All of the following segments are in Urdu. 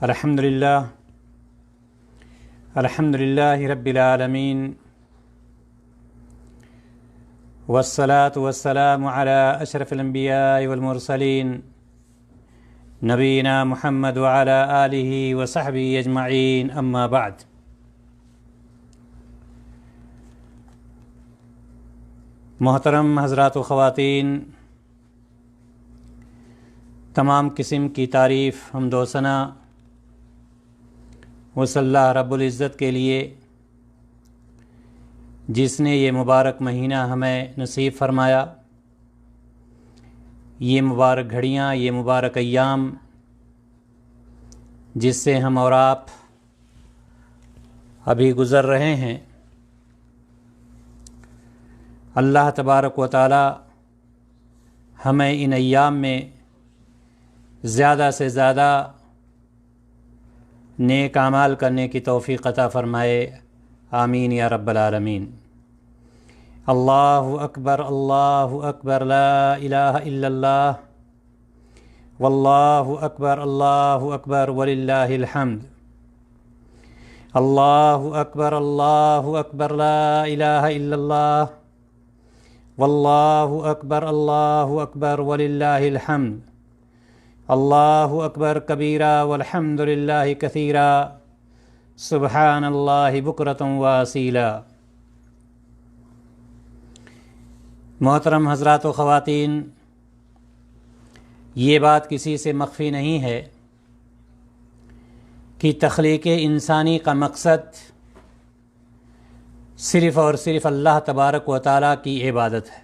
الحمد للہ رب العالمین والصلاة والسلام علی اشرف الانبیاء والمرسلین نبینا محمد وعلی آلہ وصحبہ اجمعین، اما بعد۔ محترم حضرات و خواتین، تمام قسم کی تعریف، حمد و ثنا اس اللہ رب العزت کے لیے جس نے یہ مبارک مہینہ ہمیں نصیب فرمایا، یہ مبارک گھڑیاں، یہ مبارک ایام جس سے ہم اور آپ ابھی گزر رہے ہیں۔ اللہ تبارک و تعالی ہمیں ان ایام میں زیادہ سے زیادہ نیک اعمال کرنے کی توفیق عطا فرمائے، آمین یا رب العالمین۔ اللہ اکبر لا الہ الا اللہ، واللہ اکبر وللہ الحمد۔ اللہ اکبر لا الہ الا اللہ، واللہ اکبر وللہ الحمد۔ اللہ اکبر کبیرہ والحمد للہ کثیرہ، سبحان اللہ بکرۃ واصیلا۔ محترم حضرات و خواتین، یہ بات کسی سے مخفی نہیں ہے کہ تخلیق انسانی کا مقصد صرف اور صرف اللہ تبارک و تعالیٰ کی عبادت ہے۔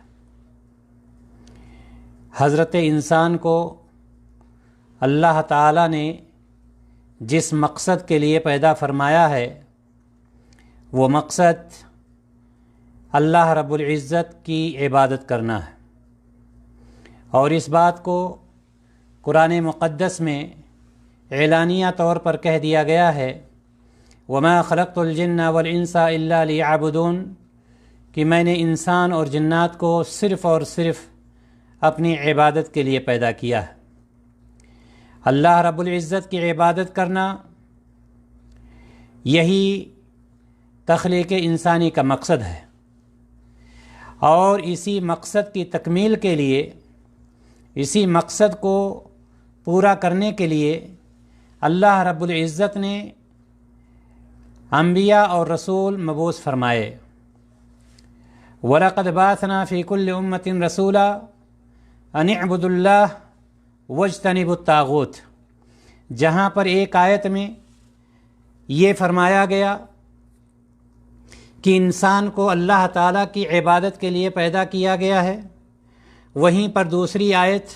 حضرت انسان کو اللہ تعالیٰ نے جس مقصد کے لیے پیدا فرمایا ہے، وہ مقصد اللہ رب العزت کی عبادت کرنا ہے، اور اس بات کو قرآن مقدس میں اعلانیہ طور پر کہہ دیا گیا ہے، وَمَا خَلَقْتُ الْجِنَّ وَالْإِنسَ إِلَّا لِيَعْبُدُونَ، کہ میں نے انسان اور جنات کو صرف اور صرف اپنی عبادت کے لیے پیدا کیا ہے۔ اللہ رب العزت کی عبادت کرنا، یہی تخلیق انسانی کا مقصد ہے، اور اسی مقصد کی تکمیل کے لیے، اسی مقصد کو پورا کرنے کے لیے اللہ رب العزت نے انبیاء اور رسول مبعوث فرمائے۔ وَلَقَدْ بَعَثْنَا فِي كُلِّ أُمَّةٍ رَسُولًا أَنِ اعْبُدُوا اللَّهَ وَاجْتَنِبُوا الطَّاغُوتَ، جہاں پر ایک آیت میں یہ فرمایا گیا کہ انسان کو اللہ تعالیٰ کی عبادت کے لیے پیدا کیا گیا ہے، وہیں پر دوسری آیت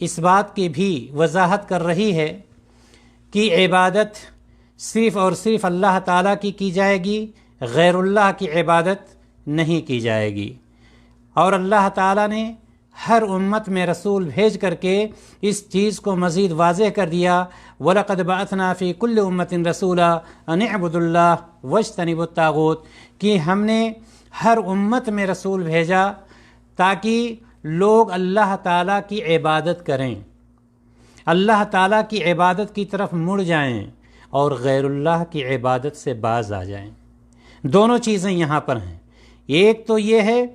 اس بات کی بھی وضاحت کر رہی ہے کہ عبادت صرف اور صرف اللہ تعالیٰ کی جائے گی، غیر اللہ کی عبادت نہیں کی جائے گی۔ اور اللہ تعالیٰ نے ہر امت میں رسول بھیج کر کے اس چیز کو مزید واضح کر دیا، وَلَقَدْ بَعَثْنَا فِي كُلِّ أُمَّةٍ رَسُولًا أَنِ اعْبُدُوا اللَّهَ وَاجْتَنِبُوا الطَّاغُوتَ، کہ ہم نے ہر امت میں رسول بھیجا تاکہ لوگ اللہ تعالیٰ کی عبادت کریں، اللہ تعالیٰ کی عبادت کی طرف مڑ جائیں اور غیر اللہ کی عبادت سے باز آ جائیں۔ دونوں چیزیں یہاں پر ہیں۔ ایک تو یہ ہے،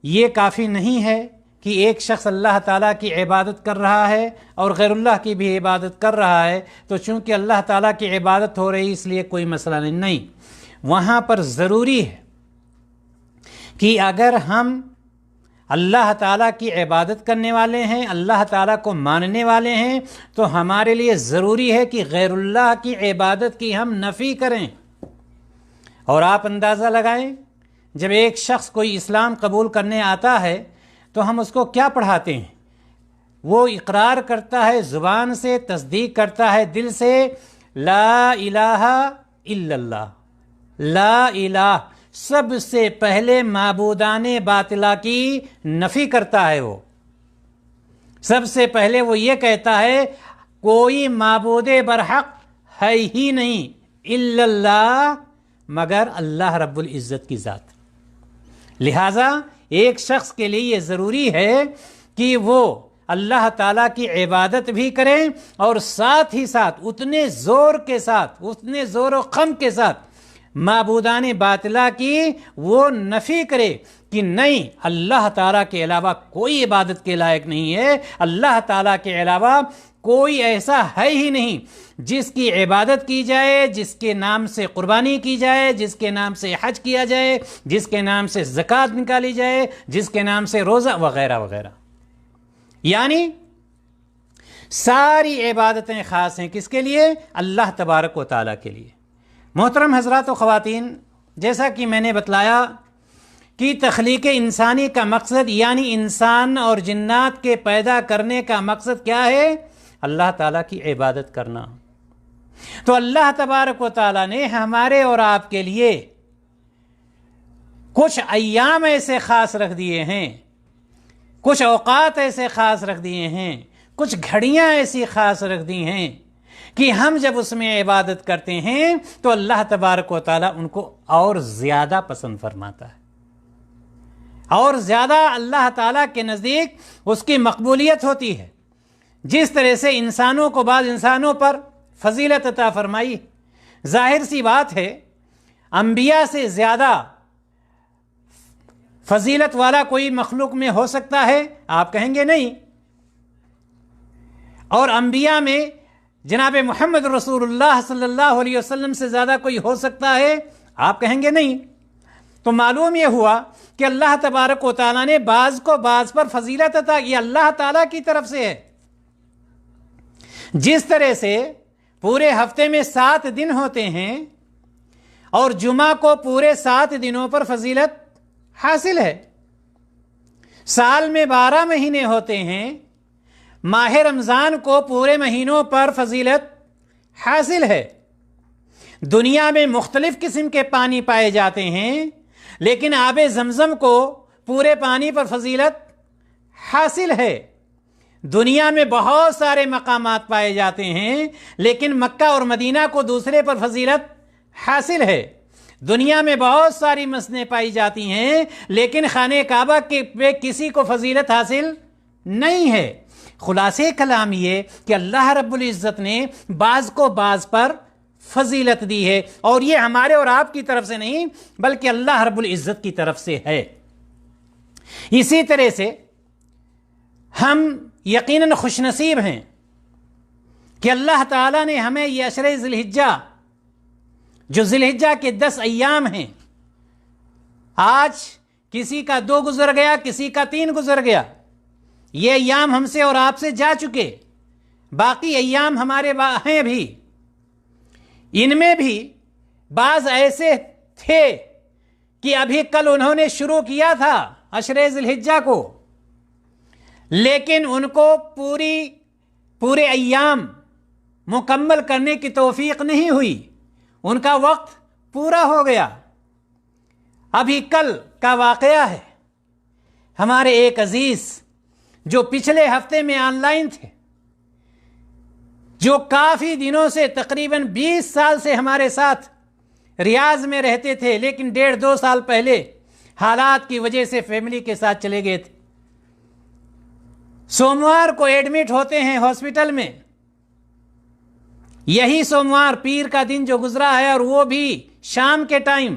یہ کافی نہیں ہے کہ ایک شخص اللہ تعالیٰ کی عبادت کر رہا ہے اور غیر اللہ کی بھی عبادت کر رہا ہے تو چونکہ اللہ تعالیٰ کی عبادت ہو رہی اس لیے کوئی مسئلہ نہیں۔ وہاں پر ضروری ہے کہ اگر ہم اللہ تعالیٰ کی عبادت کرنے والے ہیں، اللہ تعالیٰ کو ماننے والے ہیں، تو ہمارے لیے ضروری ہے کہ غیر اللہ کی عبادت کی ہم نفی کریں۔ اور آپ اندازہ لگائیں، جب ایک شخص کوئی اسلام قبول کرنے آتا ہے تو ہم اس کو کیا پڑھاتے ہیں؟ وہ اقرار کرتا ہے زبان سے، تصدیق کرتا ہے دل سے، لا الہ الا اللہ، لا الہ، سب سے پہلے معبودان باطلہ کی نفی کرتا ہے۔ وہ سب سے پہلے وہ یہ کہتا ہے کوئی معبود برحق ہے ہی نہیں الا اللہ، مگر اللہ رب العزت کی ذات۔ لہٰذا ایک شخص کے لیے یہ ضروری ہے کہ وہ اللہ تعالیٰ کی عبادت بھی کریں اور ساتھ ہی ساتھ اتنے زور کے ساتھ، اتنے زور و خم کے ساتھ معبودان باطلہ کی وہ نفی کرے کہ نہیں، اللہ تعالیٰ کے علاوہ کوئی عبادت کے لائق نہیں ہے، اللہ تعالیٰ کے علاوہ کوئی ایسا ہے ہی نہیں جس کی عبادت کی جائے، جس کے نام سے قربانی کی جائے، جس کے نام سے حج کیا جائے، جس کے نام سے زکوٰۃ نکالی جائے، جس کے نام سے روزہ وغیرہ وغیرہ۔ یعنی ساری عبادتیں خاص ہیں کس کے لیے؟ اللہ تبارک و تعالیٰ کے لیے۔ محترم حضرات و خواتین، جیسا کہ میں نے بتلایا کہ تخلیق انسانی کا مقصد، یعنی انسان اور جنات کے پیدا کرنے کا مقصد کیا ہے؟ اللہ تعالیٰ کی عبادت کرنا۔ تو اللہ تبارک و تعالیٰ نے ہمارے اور آپ کے لیے کچھ ایام ایسے خاص رکھ دیے ہیں، کچھ اوقات ایسے خاص رکھ دیے ہیں، کچھ گھڑیاں ایسی خاص رکھ دی ہیں کہ ہم جب اس میں عبادت کرتے ہیں تو اللہ تبارک و تعالیٰ ان کو اور زیادہ پسند فرماتا ہے، اور زیادہ اللہ تعالیٰ کے نزدیک اس کی مقبولیت ہوتی ہے۔ جس طرح سے انسانوں کو بعض انسانوں پر فضیلت عطا فرمائی، ظاہر سی بات ہے انبیاء سے زیادہ فضیلت والا کوئی مخلوق میں ہو سکتا ہے؟ آپ کہیں گے نہیں۔ اور انبیاء میں جناب محمد رسول اللہ صلی اللہ علیہ وسلم سے زیادہ کوئی ہو سکتا ہے؟ آپ کہیں گے نہیں۔ تو معلوم یہ ہوا کہ اللہ تبارک و تعالیٰ نے بعض کو بعض پر فضیلت عطا کی، اللہ تعالیٰ کی طرف سے ہے۔ جس طرح سے پورے ہفتے میں 7 دن ہوتے ہیں اور جمعہ کو پورے 7 دنوں پر فضیلت حاصل ہے، سال میں 12 مہینے ہوتے ہیں، ماہ رمضان کو پورے مہینوں پر فضیلت حاصل ہے۔ دنیا میں مختلف قسم کے پانی پائے جاتے ہیں، لیکن آب زمزم کو پورے پانی پر فضیلت حاصل ہے۔ دنیا میں بہت سارے مقامات پائے جاتے ہیں، لیکن مکہ اور مدینہ کو دوسرے پر فضیلت حاصل ہے۔ دنیا میں بہت ساری مسجدیں پائی جاتی ہیں، لیکن خانہ کعبہ کے پہ کسی کو فضیلت حاصل نہیں ہے۔ خلاصے کلام یہ کہ اللہ رب العزت نے بعض کو بعض پر فضیلت دی ہے، اور یہ ہمارے اور آپ کی طرف سے نہیں بلکہ اللہ رب العزت کی طرف سے ہے۔ اسی طرح سے ہم یقیناً خوش نصیب ہیں کہ اللہ تعالیٰ نے ہمیں یہ عشرہ ذی الحجہ، جو ذی الحجہ کے 10 ایام ہیں، آج کسی کا 2 گزر گیا، کسی کا 3 گزر گیا، یہ ایام ہم سے اور آپ سے جا چکے، باقی ایام ہمارے ہیں بھی۔ ان میں بھی بعض ایسے تھے کہ ابھی کل انہوں نے شروع کیا تھا عشرہ ذی الحجہ کو، لیکن ان کو پورے ایام مکمل کرنے کی توفیق نہیں ہوئی، ان کا وقت پورا ہو گیا۔ ابھی کل کا واقعہ ہے، ہمارے ایک عزیز جو پچھلے ہفتے میں آن لائن تھے، جو کافی دنوں سے تقریباً 20 سال سے ہمارے ساتھ ریاض میں رہتے تھے، لیکن 1.5-2 سال پہلے حالات کی وجہ سے فیملی کے ساتھ چلے گئے تھے، سوموار کو ایڈمٹ ہوتے ہیں ہاسپٹل میں۔ یہی سوموار پیر کا دن جو گزرا ہے، اور وہ بھی شام کے ٹائم،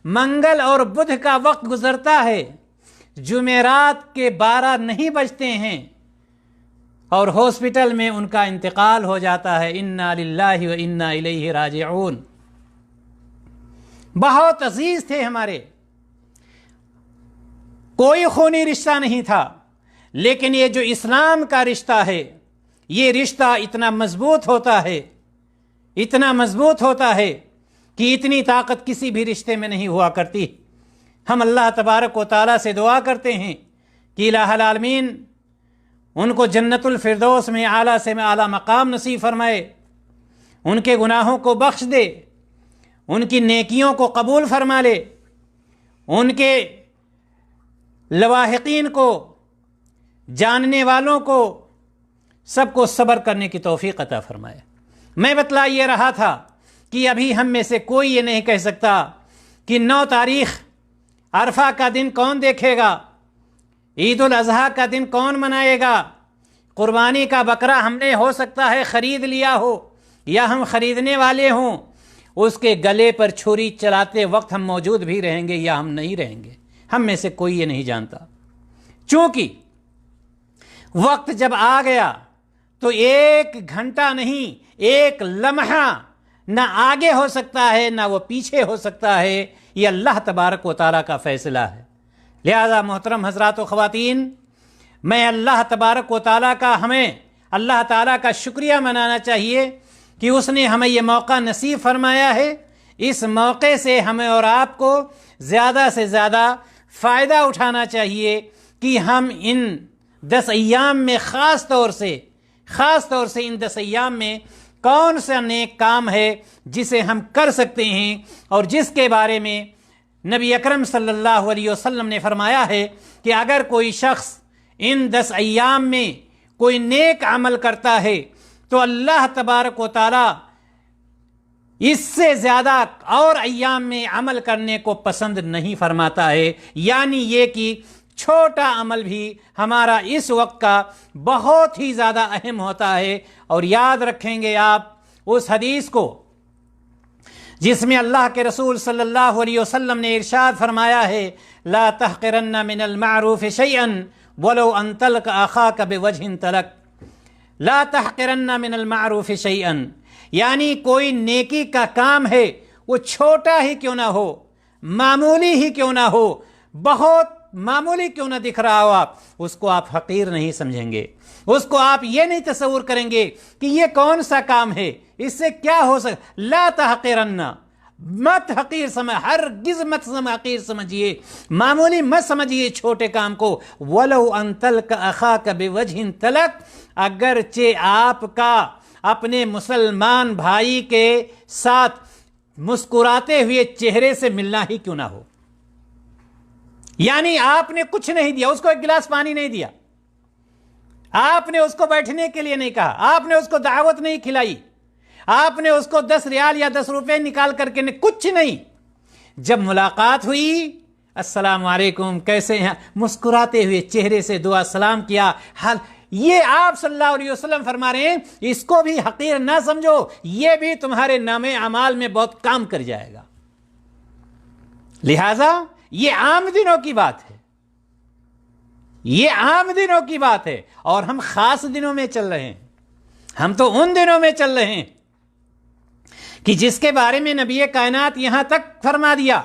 منگل اور بدھ کا وقت گزرتا ہے، جمعرات کے 12 نہیں بجتے ہیں اور ہاسپٹل میں ان کا انتقال ہو جاتا ہے۔ انا للہ و انا الیہ راجعون۔ بہت عزیز تھے ہمارے، کوئی خونی رشتہ نہیں تھا، لیکن یہ جو اسلام کا رشتہ ہے، یہ رشتہ اتنا مضبوط ہوتا ہے، اتنا مضبوط ہوتا ہے کہ اتنی طاقت کسی بھی رشتے میں نہیں ہوا کرتی۔ ہم اللہ تبارک و تعالیٰ سے دعا کرتے ہیں کہ الہ العالمین ان کو جنت الفردوس میں اعلیٰ سے اعلیٰ مقام نصیب فرمائے، ان کے گناہوں کو بخش دے، ان کی نیکیوں کو قبول فرما لے، ان کے لواحقین کو، جاننے والوں کو، سب کو صبر کرنے کی توفیق عطا فرمائے۔ میں بتلا یہ رہا تھا کہ ابھی ہم میں سے کوئی یہ نہیں کہہ سکتا کہ 9 تاریخ عرفہ کا دن کون دیکھے گا، عید الاضحیٰ کا دن کون منائے گا، قربانی کا بکرا ہم نے ہو سکتا ہے خرید لیا ہو یا ہم خریدنے والے ہوں، اس کے گلے پر چھری چلاتے وقت ہم موجود بھی رہیں گے یا ہم نہیں رہیں گے، ہم میں سے کوئی یہ نہیں جانتا۔ چونکہ وقت جب آ گیا تو 1 گھنٹہ نہیں، 1 لمحہ نہ آگے ہو سکتا ہے نہ وہ پیچھے ہو سکتا ہے، یہ اللہ تبارک و تعالیٰ کا فیصلہ ہے۔ لہذا محترم حضرات و خواتین، میں اللہ تبارک و تعالیٰ کا ہمیں اللہ تعالیٰ کا شکریہ منانا چاہیے کہ اس نے ہمیں یہ موقع نصیب فرمایا ہے۔ اس موقع سے ہمیں اور آپ کو زیادہ سے زیادہ فائدہ اٹھانا چاہیے کہ ہم ان 10 ایام میں خاص طور سے ان 10 ایام میں کون سا نیک کام ہے جسے ہم کر سکتے ہیں اور جس کے بارے میں نبی اکرم صلی اللہ علیہ وسلم نے فرمایا ہے کہ اگر کوئی شخص ان 10 ایام میں کوئی نیک عمل کرتا ہے تو اللہ تبارک و تعالی اس سے زیادہ اور ایام میں عمل کرنے کو پسند نہیں فرماتا ہے، یعنی یہ کہ چھوٹا عمل بھی ہمارا اس وقت کا بہت ہی زیادہ اہم ہوتا ہے۔ اور یاد رکھیں گے آپ اس حدیث کو جس میں اللہ کے رسول صلی اللہ علیہ وسلم نے ارشاد فرمایا ہے، لا تحقرن من المعروف شیئا ولو ان تلق اخاک بوجہ تلق، لا تحقرن من المعروف شیئا، یعنی کوئی نیکی کا کام ہے وہ چھوٹا ہی کیوں نہ ہو، معمولی ہی کیوں نہ ہو، بہت معمولی کیوں نہ دکھ رہا ہو، اس کو آپ حقیر نہیں سمجھیں گے، اس کو آپ یہ نہیں تصور کریں گے کہ یہ کون سا کام ہے، اس سے کیا ہو سکتا۔ لا تحقرن، مت حقیر سمجھ، ہرگز مت حقیر سمجھیے، معمولی مت سمجھیے چھوٹے کام کو۔ ولو ان تلق اخاک بوجہ تلق، اگرچہ آپ کا اپنے مسلمان بھائی کے ساتھ مسکراتے ہوئے چہرے سے ملنا ہی کیوں نہ ہو، یعنی آپ نے کچھ نہیں دیا، اس کو 1 گلاس پانی نہیں دیا، آپ نے اس کو بیٹھنے کے لیے نہیں کہا، آپ نے اس کو دعوت نہیں کھلائی، آپ نے اس کو 10 ریال یا 10 روپے نکال کر کے کچھ نہیں، جب ملاقات ہوئی السلام علیکم کیسے ہیں، مسکراتے ہوئے چہرے سے دعا سلام کیا، حال یہ آپ صلی اللہ علیہ وسلم فرما رہے ہیں اس کو بھی حقیر نہ سمجھو، یہ بھی تمہارے نامے اعمال میں بہت کام کر جائے گا۔ لہذا یہ عام دنوں کی بات ہے، یہ عام دنوں کی بات ہے، اور ہم خاص دنوں میں چل رہے ہیں، ہم تو ان دنوں میں چل رہے ہیں کہ جس کے بارے میں نبی کائنات یہاں تک فرما دیا،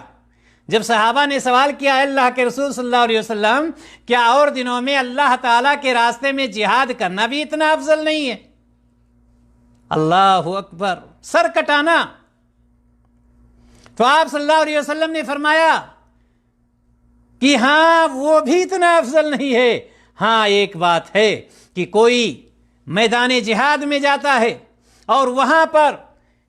جب صحابہ نے سوال کیا اللہ کے رسول صلی اللہ علیہ وسلم کیا اور دنوں میں اللہ تعالیٰ کے راستے میں جہاد کرنا بھی اتنا افضل نہیں ہے؟ اللہ اکبر، سر کٹانا۔ تو آپ صلی اللہ علیہ وسلم نے فرمایا کہ ہاں وہ بھی اتنا افضل نہیں ہے، ہاں ایک بات ہے کہ کوئی میدان جہاد میں جاتا ہے اور وہاں پر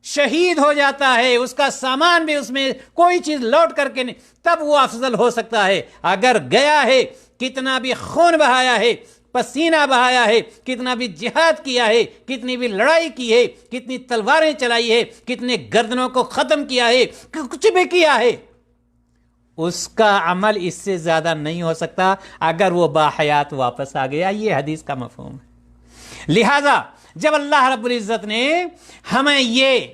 شہید ہو جاتا ہے، اس کا سامان بھی اس میں کوئی چیز لوٹ کر کے نہیں، تب وہ افضل ہو سکتا ہے۔ اگر گیا ہے، کتنا بھی خون بہایا ہے، پسینہ بہایا ہے، کتنا بھی جہاد کیا ہے، کتنی بھی لڑائی کی ہے، کتنی تلواریں چلائی ہے، کتنے گردنوں کو ختم کیا ہے، کچھ بھی کیا ہے، اس کا عمل اس سے زیادہ نہیں ہو سکتا اگر وہ باحیات واپس آ گیا۔ یہ حدیث کا مفہوم ہے۔ لہذا جب اللہ رب العزت نے ہمیں یہ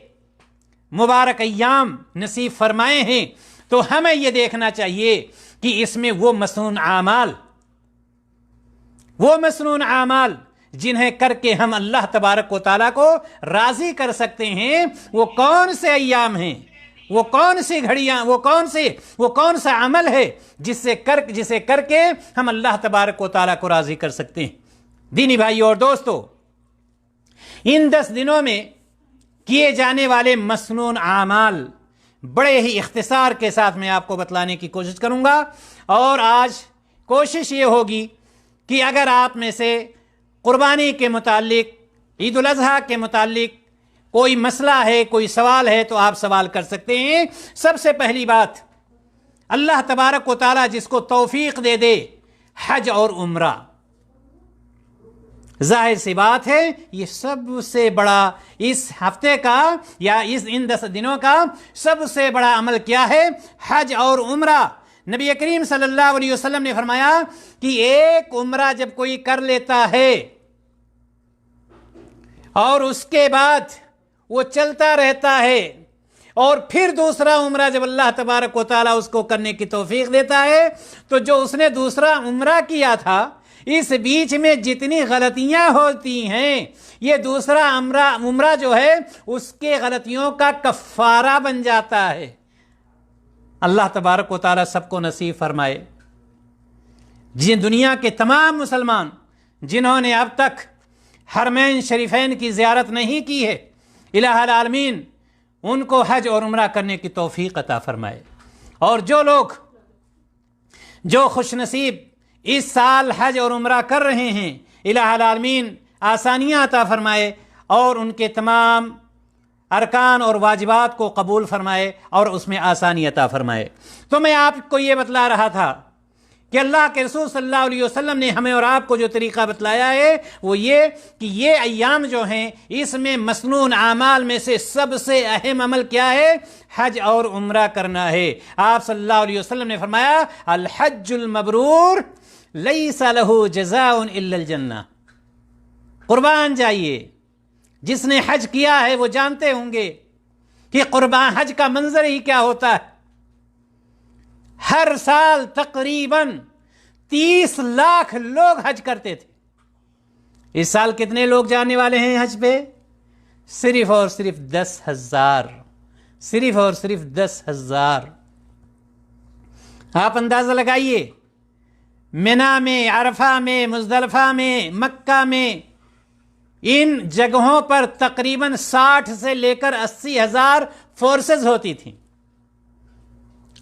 مبارک ایام نصیب فرمائے ہیں تو ہمیں یہ دیکھنا چاہیے کہ اس میں وہ مسنون اعمال جنہیں کر کے ہم اللہ تبارک و تعالیٰ کو راضی کر سکتے ہیں وہ کون سے ایام ہیں، وہ کون سی گھڑیاں، وہ کون سا عمل ہے جسے کر کے ہم اللہ تبارک و تعالیٰ کو راضی کر سکتے ہیں۔ دینی بھائیو اور دوستو، ان 10 دنوں میں کیے جانے والے مسنون اعمال بڑے ہی اختصار کے ساتھ میں آپ کو بتلانے کی کوشش کروں گا، اور آج کوشش یہ ہوگی کہ اگر آپ میں سے قربانی کے متعلق، عید الاضحیٰ کے متعلق کوئی مسئلہ ہے، کوئی سوال ہے تو آپ سوال کر سکتے ہیں۔ سب سے پہلی بات، اللہ تبارک و تعالیٰ جس کو توفیق دے دے حج اور عمرہ، ظاہر سی بات ہے یہ سب سے بڑا اس ہفتے کا یا ان 10 دنوں کا سب سے بڑا عمل کیا ہے؟ حج اور عمرہ۔ نبی کریم صلی اللہ علیہ وسلم نے فرمایا کہ ایک عمرہ جب کوئی کر لیتا ہے اور اس کے بعد وہ چلتا رہتا ہے، اور پھر دوسرا عمرہ جب اللہ تبارک و تعالیٰ اس کو کرنے کی توفیق دیتا ہے تو جو اس نے دوسرا عمرہ کیا تھا اس بیچ میں جتنی غلطیاں ہوتی ہیں یہ دوسرا عمرہ جو ہے اس کے غلطیوں کا کفارہ بن جاتا ہے۔ اللہ تبارک و تعالیٰ سب کو نصیب فرمائے۔ جن دنیا کے تمام مسلمان جنہوں نے اب تک حرمین شریفین کی زیارت نہیں کی ہے، الہ العالمین ان کو حج اور عمرہ کرنے کی توفیق عطا فرمائے، اور جو خوش نصیب اس سال حج اور عمرہ کر رہے ہیں الہ العالمین آسانیاں عطا فرمائے اور ان کے تمام ارکان اور واجبات کو قبول فرمائے اور اس میں آسانی عطا فرمائے۔ تو میں آپ کو یہ بتلا رہا تھا کہ اللہ کے رسول صلی اللہ علیہ وسلم نے ہمیں اور آپ کو جو طریقہ بتلایا ہے وہ یہ کہ یہ ایام جو ہیں اس میں مسنون اعمال میں سے سب سے اہم عمل کیا ہے؟ حج اور عمرہ کرنا ہے۔ آپ صلی اللہ علیہ وسلم نے فرمایا الحج المبرور لیس لہ جزاء الا الجنہ۔ قربان جائیے، جس نے حج کیا ہے وہ جانتے ہوں گے کہ قربان حج کا منظر ہی کیا ہوتا ہے۔ ہر سال تقریباً 30 لاکھ لوگ حج کرتے تھے۔ اس سال کتنے لوگ جانے والے ہیں حج پہ؟ صرف اور صرف 10,000، صرف اور صرف 10,000۔ آپ اندازہ لگائیے، منا میں، عرفہ میں، مزدلفہ میں، مکہ میں، ان جگہوں پر تقریباً 60 سے لے کر 80,000 فورسز ہوتی تھیں،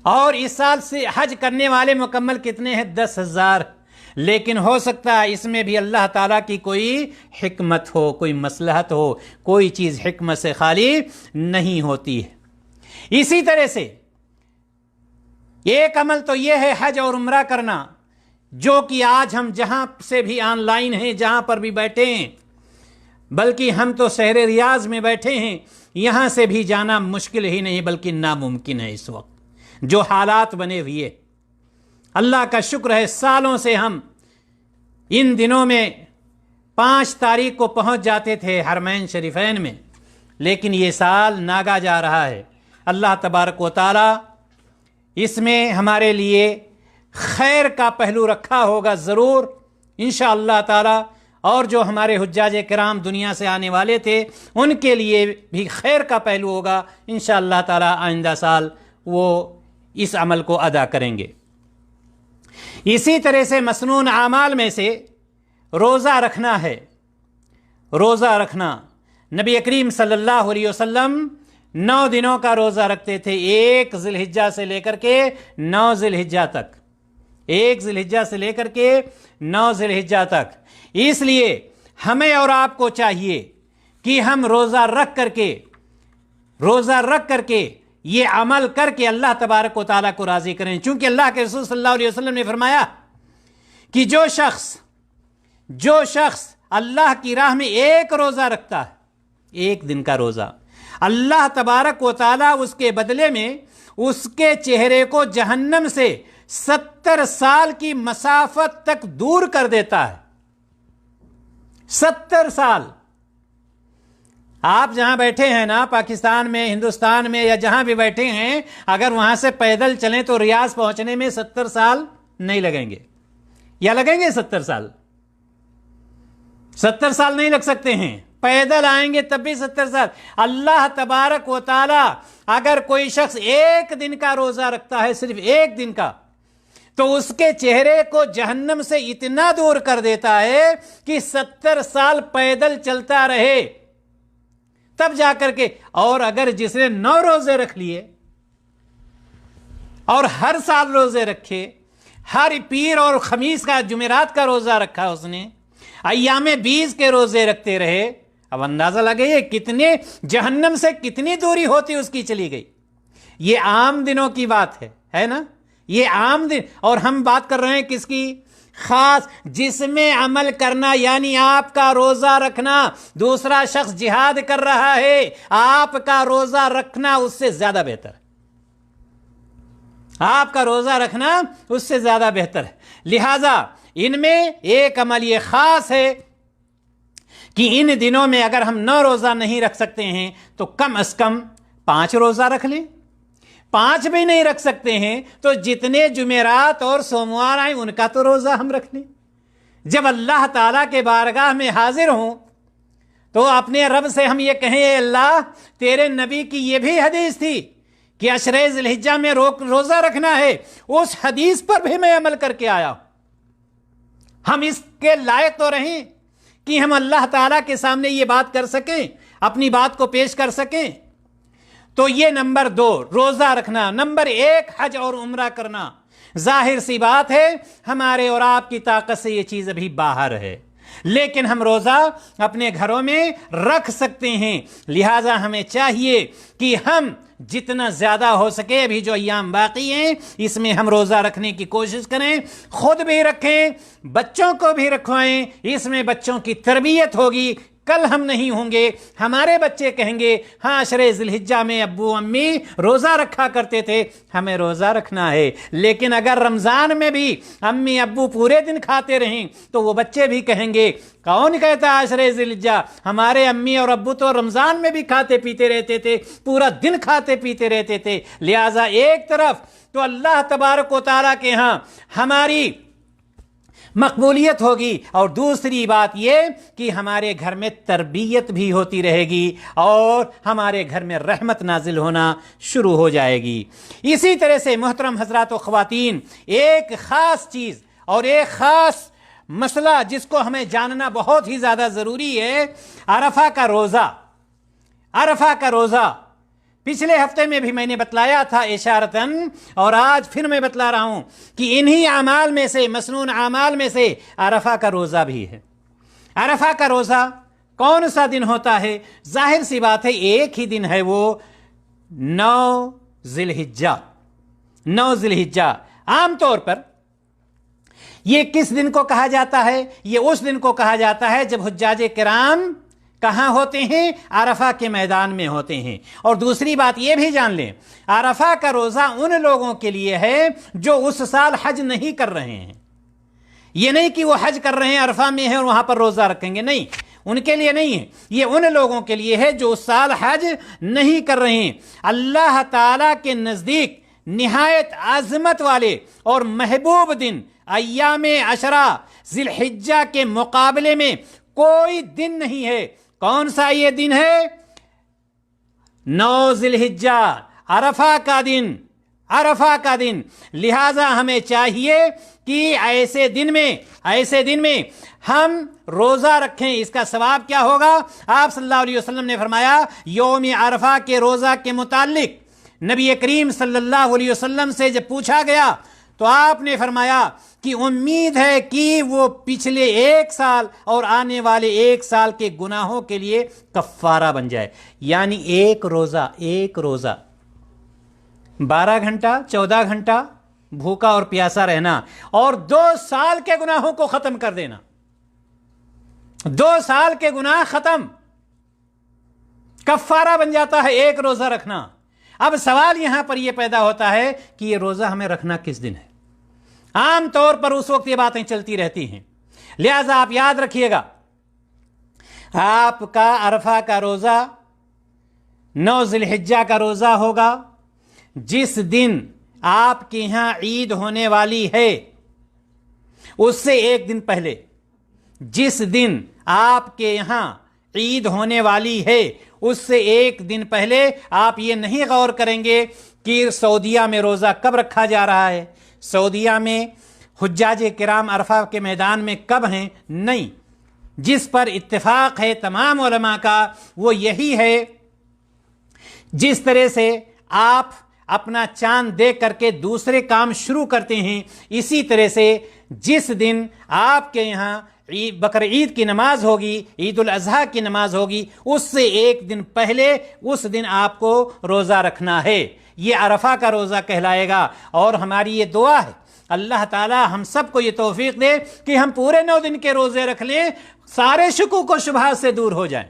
اور اس سال سے حج کرنے والے مکمل کتنے ہیں؟ 10,000۔ لیکن ہو سکتا ہے اس میں بھی اللہ تعالیٰ کی کوئی حکمت ہو، کوئی مصلحت ہو، کوئی چیز حکمت سے خالی نہیں ہوتی ہے۔ اسی طرح سے ایک عمل تو یہ ہے حج اور عمرہ کرنا، جو کہ آج ہم جہاں سے بھی آن لائن ہیں، جہاں پر بھی بیٹھے ہیں، بلکہ ہم تو شہر ریاض میں بیٹھے ہیں، یہاں سے بھی جانا مشکل ہی نہیں بلکہ ناممکن ہے اس وقت جو حالات بنے ہوئے۔ اللہ کا شکر ہے سالوں سے ہم ان دنوں میں 5 تاریخ کو پہنچ جاتے تھے حرمین شریفین میں، لیکن یہ سال ناگا جا رہا ہے۔ اللہ تبارک و تعالی اس میں ہمارے لیے خیر کا پہلو رکھا ہوگا ضرور انشاءاللہ تعالی، اور جو ہمارے حجاج کرام دنیا سے آنے والے تھے ان کے لیے بھی خیر کا پہلو ہوگا انشاءاللہ تعالی۔ آئندہ سال وہ اس عمل کو ادا کریں گے۔ اسی طرح سے مسنون اعمال میں سے روزہ رکھنا ہے۔ روزہ رکھنا، نبی کریم صلی اللہ علیہ وسلم 9 دنوں کا روزہ رکھتے تھے، 1 ذی الحجہ سے لے کر کے 9 ذی الحجہ تک، 1 ذی الحجہ سے لے کر کے 9 ذی الحجہ تک۔ اس لیے ہمیں اور آپ کو چاہیے کہ ہم روزہ رکھ کر کے یہ عمل کر کے اللہ تبارک و تعالیٰ کو راضی کریں، چونکہ اللہ کے رسول صلی اللہ علیہ وسلم نے فرمایا کہ جو شخص اللہ کی راہ میں 1 روزہ رکھتا ہے، 1 دن کا روزہ، اللہ تبارک و تعالیٰ اس کے بدلے میں اس کے چہرے کو جہنم سے 70 سال کی مسافت تک دور کر دیتا ہے۔ 70 سال۔ آپ جہاں بیٹھے ہیں نا، پاکستان میں، ہندوستان میں، یا جہاں بھی بیٹھے ہیں، اگر وہاں سے پیدل چلیں تو ریاض پہنچنے میں 70 سال نہیں لگیں گے، یا لگیں گے 70 سال؟ 70 سال نہیں لگ سکتے ہیں، پیدل آئیں گے تب بھی 70 سال۔ اللہ تبارک و تعالی اگر کوئی شخص 1 دن کا روزہ رکھتا ہے، صرف 1 دن کا، تو اس کے چہرے کو جہنم سے اتنا دور کر دیتا ہے کہ 70 سال پیدل چلتا رہے تب جا کر کے۔ اور اگر جس نے 9 روزے رکھ لیے اور ہر سال روزے رکھے، ہر پیر اور خمیس کا، جمعرات کا روزہ رکھا، اس نے ایام 20 کے روزے رکھتے رہے، اب اندازہ لگائیے کتنے جہنم سے کتنی دوری ہوتی اس کی چلی گئی۔ یہ عام دنوں کی بات ہے نا، یہ عام دن، اور ہم بات کر رہے ہیں کس کی؟ خاص جس میں عمل کرنا، یعنی آپ کا روزہ رکھنا، دوسرا شخص جہاد کر رہا ہے، آپ کا روزہ رکھنا اس سے زیادہ بہتر ہے، آپ کا روزہ رکھنا اس سے زیادہ بہتر ہے۔ لہذا ان میں ایک عمل یہ خاص ہے کہ ان دنوں میں اگر ہم 9 روزہ نہیں رکھ سکتے ہیں تو کم از کم 5 روزہ رکھ لیں. 5 بھی نہیں رکھ سکتے ہیں تو جتنے جمعرات اور سوموار آئیں ان کا تو روزہ ہم رکھ لیں. جب اللہ تعالیٰ کے بارگاہ میں حاضر ہوں تو اپنے رب سے ہم یہ کہیں اے اللہ تیرے نبی کی یہ بھی حدیث تھی کہ عشرہ ذی الحجہ میں روزہ رکھنا ہے، اس حدیث پر بھی میں عمل کر کے آیا. ہم اس کے لائق تو رہیں کہ ہم اللہ تعالیٰ کے سامنے یہ بات کر سکیں، اپنی بات کو پیش کر سکیں. تو یہ نمبر 2 روزہ رکھنا. نمبر 1 حج اور عمرہ کرنا. ظاہر سی بات ہے ہمارے اور آپ کی طاقت سے یہ چیز ابھی باہر ہے، لیکن ہم روزہ اپنے گھروں میں رکھ سکتے ہیں. لہٰذا ہمیں چاہیے کہ ہم جتنا زیادہ ہو سکے ابھی جو ایام باقی ہیں اس میں ہم روزہ رکھنے کی کوشش کریں، خود بھی رکھیں، بچوں کو بھی رکھوائیں. اس میں بچوں کی تربیت ہوگی. کل ہم نہیں ہوں گے، ہمارے بچے کہیں گے ہاں عشرہ ذی الحجہ میں ابو امی روزہ رکھا کرتے تھے، ہمیں روزہ رکھنا ہے. لیکن اگر رمضان میں بھی امی ابو پورے دن کھاتے رہیں تو وہ بچے بھی کہیں گے کون کہتا ہے عشرہ ذی الحجہ، ہمارے امی اور ابو تو رمضان میں بھی کھاتے پیتے رہتے تھے، پورا دن کھاتے پیتے رہتے تھے. لہٰذا ایک طرف تو اللہ تبارک و تعالیٰ کے ہاں ہماری مقبولیت ہوگی، اور دوسری بات یہ کہ ہمارے گھر میں تربیت بھی ہوتی رہے گی اور ہمارے گھر میں رحمت نازل ہونا شروع ہو جائے گی. اسی طرح سے محترم حضرات و خواتین، ایک خاص چیز اور ایک خاص مسئلہ جس کو ہمیں جاننا بہت ہی زیادہ ضروری ہے، عرفہ کا روزہ. عرفہ کا روزہ پچھلے ہفتے میں بھی میں نے بتلایا تھا اشارتاً، اور آج پھر میں بتلا رہا ہوں کہ انہی اعمال میں سے، مسنون اعمال میں سے عرفہ کا روزہ بھی ہے. عرفہ کا روزہ کون سا دن ہوتا ہے؟ ظاہر سی بات ہے ایک ہی دن ہے، وہ 9 ذی الحجہ. 9 ذی الحجہ. عام طور پر یہ کس دن کو کہا جاتا ہے؟ یہ اس دن کو کہا جاتا ہے جب حجاج کرام کہاں ہوتے ہیں؟ عرفہ کے میدان میں ہوتے ہیں. اور دوسری بات یہ بھی جان لیں، عرفہ کا روزہ ان لوگوں کے لیے ہے جو اس سال حج نہیں کر رہے ہیں. یہ نہیں کہ وہ حج کر رہے ہیں، عرفہ میں ہیں اور وہاں پر روزہ رکھیں گے، نہیں، ان کے لیے نہیں ہے. یہ ان لوگوں کے لیے ہے جو اس سال حج نہیں کر رہے ہیں. اللہ تعالیٰ کے نزدیک نہایت عظمت والے اور محبوب دن ایام عشرہ ذی الحجہ کے مقابلے میں کوئی دن نہیں ہے. کون سا یہ دن ہے؟ 9 ذی الحجہ، عرفہ کا دن. عرفہ کا دن. لہٰذا ہمیں چاہیے کہ ایسے دن میں ہم روزہ رکھیں. اس کا ثواب کیا ہوگا؟ آپ صلی اللہ علیہ وسلم نے فرمایا، یوم عرفہ کے روزہ کے متعلق نبی کریم صلی اللہ علیہ وسلم سے جب پوچھا گیا تو آپ نے فرمایا کہ امید ہے کہ وہ پچھلے 1 سال اور آنے والے 1 سال کے گناہوں کے لیے کفارہ بن جائے. یعنی ایک روزہ 12 گھنٹہ 14 گھنٹہ بھوکا اور پیاسا رہنا اور 2 سال کے گناہوں کو ختم کر دینا. 2 سال کے گناہ ختم، کفارہ بن جاتا ہے ایک روزہ رکھنا. اب سوال یہاں پر یہ پیدا ہوتا ہے کہ یہ روزہ ہمیں رکھنا کس دن ہے؟ عام طور پر اس وقت یہ باتیں چلتی رہتی ہیں. لہذا آپ یاد رکھیے گا، آپ کا عرفہ کا روزہ 9 ذی الحجہ کا روزہ ہوگا. جس دن آپ کے یہاں عید ہونے والی ہے اس سے 1 دن پہلے، جس دن آپ کے یہاں عید ہونے والی ہے اس سے 1 دن پہلے آپ یہ نہیں غور کریں گے کہ سعودیہ میں روزہ کب رکھا جا رہا ہے، سعودیہ میں حجاج کرام عرفہ کے میدان میں کب ہیں. نہیں، جس پر اتفاق ہے تمام علماء کا وہ یہی ہے، جس طرح سے آپ اپنا چاند دیکھ کر کے دوسرے کام شروع کرتے ہیں، اسی طرح سے جس دن آپ کے یہاں بقر عید کی نماز ہوگی، عید الاضحیٰ کی نماز ہوگی، اس سے 1 دن پہلے اس دن آپ کو روزہ رکھنا ہے. یہ عرفہ کا روزہ کہلائے گا. اور ہماری یہ دعا ہے اللہ تعالی ہم سب کو یہ توفیق دے کہ ہم پورے 9 دن کے روزے رکھ لیں، سارے شکوک و شبہات سے دور ہو جائیں.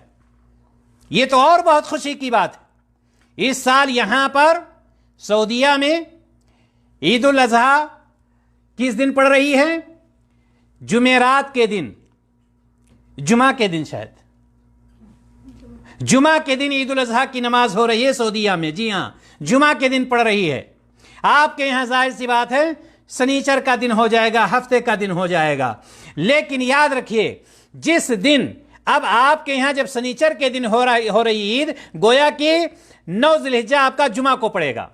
یہ تو اور بہت خوشی کی بات ہے. اس سال یہاں پر سعودیہ میں عید الاضحیٰ کس دن پڑ رہی ہے؟ جمعرات کے دن، جمعہ کے دن شاید جمعہ کے دن عید الاضحیٰ کی نماز ہو رہی ہے سعودیہ میں، جی ہاں جمعہ کے دن پڑھ رہی ہے. آپ کے یہاں ظاہر سی بات ہے سنیچر کا دن ہو جائے گا، ہفتے کا دن ہو جائے گا. لیکن یاد رکھیے جس دن اب آپ کے یہاں جب سنیچر کے دن ہو رہی عید، گویا کہ 9 ذی الحجہ آپ کا جمعہ کو پڑے گا،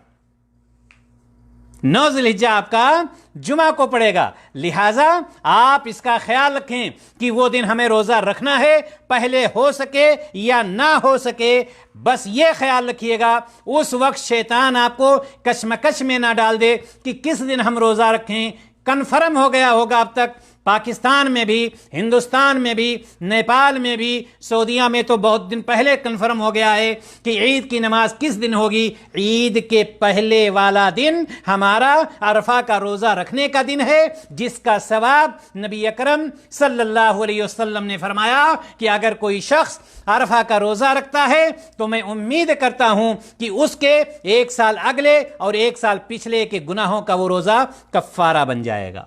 9 ذی الحجہ آپ کا جمعہ کو پڑے گا. لہٰذا آپ اس کا خیال رکھیں کہ وہ دن ہمیں روزہ رکھنا ہے، پہلے ہو سکے یا نہ ہو سکے. بس یہ خیال رکھیے گا اس وقت شیطان آپ کو کشمکش میں نہ ڈال دے کہ کس دن ہم روزہ رکھیں. کنفرم ہو گیا ہوگا اب تک پاکستان میں بھی، ہندوستان میں بھی، نیپال میں بھی، سعودیہ میں تو بہت دن پہلے کنفرم ہو گیا ہے کہ عید کی نماز کس دن ہوگی. عید کے پہلے والا دن ہمارا عرفہ کا روزہ رکھنے کا دن ہے، جس کا ثواب نبی اکرم صلی اللہ علیہ وسلم نے فرمایا کہ اگر کوئی شخص عرفہ کا روزہ رکھتا ہے تو میں امید کرتا ہوں کہ اس کے 1 سال اگلے اور 1 سال پچھلے کے گناہوں کا وہ روزہ کفارہ بن جائے گا.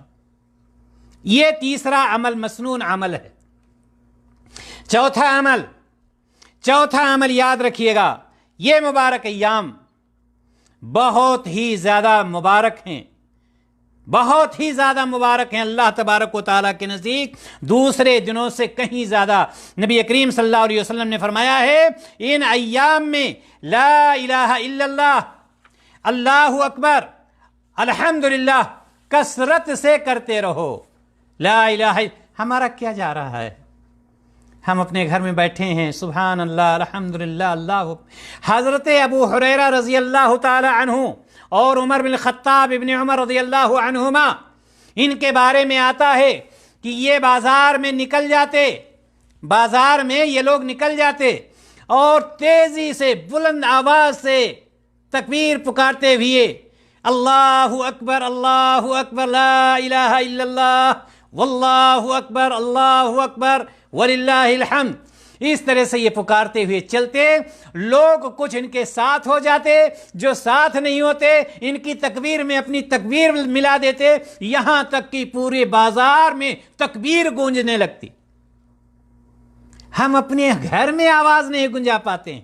یہ تیسرا عمل مسنون عمل ہے. چوتھا عمل یاد رکھیے گا، یہ مبارک ایام بہت ہی زیادہ مبارک ہیں، بہت ہی زیادہ مبارک ہیں اللہ تبارک و تعالیٰ کے نزدیک، دوسرے دنوں سے کہیں زیادہ. نبی کریم صلی اللہ علیہ وسلم نے فرمایا ہے ان ایام میں لا الہ الا اللہ، اللہ اکبر، الحمدللہ کثرت سے کرتے رہو. لا الہ. ہمارا کیا جا رہا ہے؟ ہم اپنے گھر میں بیٹھے ہیں، سبحان اللہ، الحمدللہ، اللہ. حضرت ابو ہریرہ رضی اللہ تعالی عنہ اور عمر بن الخطاب ابن عمر رضی اللہ عنہما، ان کے بارے میں آتا ہے کہ یہ بازار میں نکل جاتے، بازار میں یہ لوگ نکل جاتے اور تیزی سے بلند آواز سے تکبیر پکارتے ہوئے اللہ اکبر لا الہ الا اللہ واللہ اکبر اللہ اکبر وللہ الحمد، اس طرح سے یہ پکارتے ہوئے چلتے. لوگ کچھ ان کے ساتھ ہو جاتے، جو ساتھ نہیں ہوتے ان کی تکبیر میں اپنی تکبیر ملا دیتے، یہاں تک کہ پورے بازار میں تکبیر گونجنے لگتی. ہم اپنے گھر میں آواز نہیں گنجا پاتے،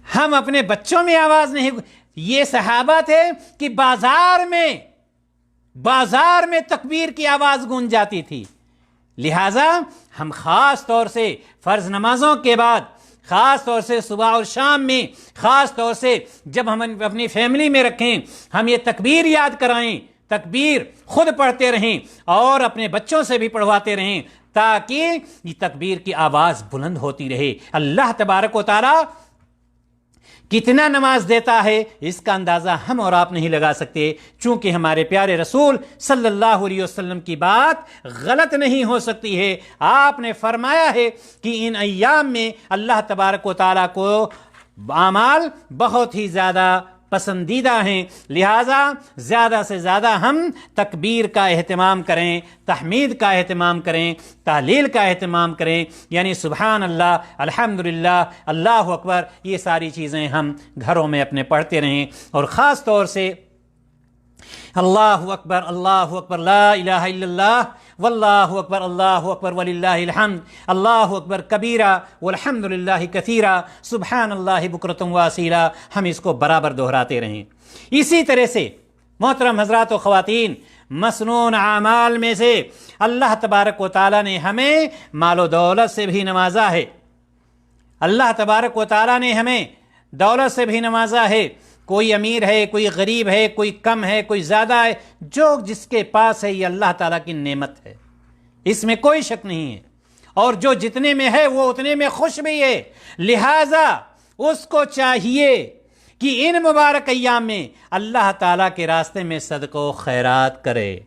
ہم اپنے بچوں میں آواز نہیں. یہ صحابہ تھے کہ بازار میں تکبیر کی آواز گونج جاتی تھی. لہٰذا ہم خاص طور سے فرض نمازوں کے بعد، خاص طور سے صبح اور شام میں، خاص طور سے جب ہم اپنی فیملی میں رکھیں، ہم یہ تکبیر یاد کرائیں، تکبیر خود پڑھتے رہیں اور اپنے بچوں سے بھی پڑھواتے رہیں تاکہ یہ تکبیر کی آواز بلند ہوتی رہے. اللہ تبارک و تعالی کتنا نماز دیتا ہے اس کا اندازہ ہم اور آپ نہیں لگا سکتے، چونکہ ہمارے پیارے رسول صلی اللہ علیہ وسلم کی بات غلط نہیں ہو سکتی ہے. آپ نے فرمایا ہے کہ ان ایام میں اللہ تبارک و تعالیٰ کو اعمال بہت ہی زیادہ پسندیدہ ہیں. لہٰذا زیادہ سے زیادہ ہم تکبیر کا اہتمام کریں، تحمید کا اہتمام کریں، تحلیل کا اہتمام کریں، یعنی سبحان اللہ، الحمدللہ، اللہ اکبر، یہ ساری چیزیں ہم گھروں میں اپنے پڑھتے رہیں. اور خاص طور سے اللہ اکبر لا الہ الا اللہ واللہ اکبر وللہ الحمد، اللہ اکبر کبیرہ والحمدللہ کثیرہ سبحان اللہ بکرۃ واصیلا، ہم اس کو برابر دہراتے رہیں. اسی طرح سے محترم حضرات و خواتین، مسنون اعمال میں سے اللہ تبارک و تعالیٰ نے ہمیں مال و دولت سے بھی نوازا ہے. اللہ تبارک و تعالیٰ نے ہمیں دولت سے بھی نوازا ہے. کوئی امیر ہے، کوئی غریب ہے، کوئی کم ہے، کوئی زیادہ ہے، جو جس کے پاس ہے یہ اللہ تعالیٰ کی نعمت ہے، اس میں کوئی شک نہیں ہے. اور جو جتنے میں ہے وہ اتنے میں خوش بھی ہے. لہٰذا اس کو چاہیے کہ ان مبارک ایام میں اللہ تعالیٰ کے راستے میں صدقہ و خیرات کرے.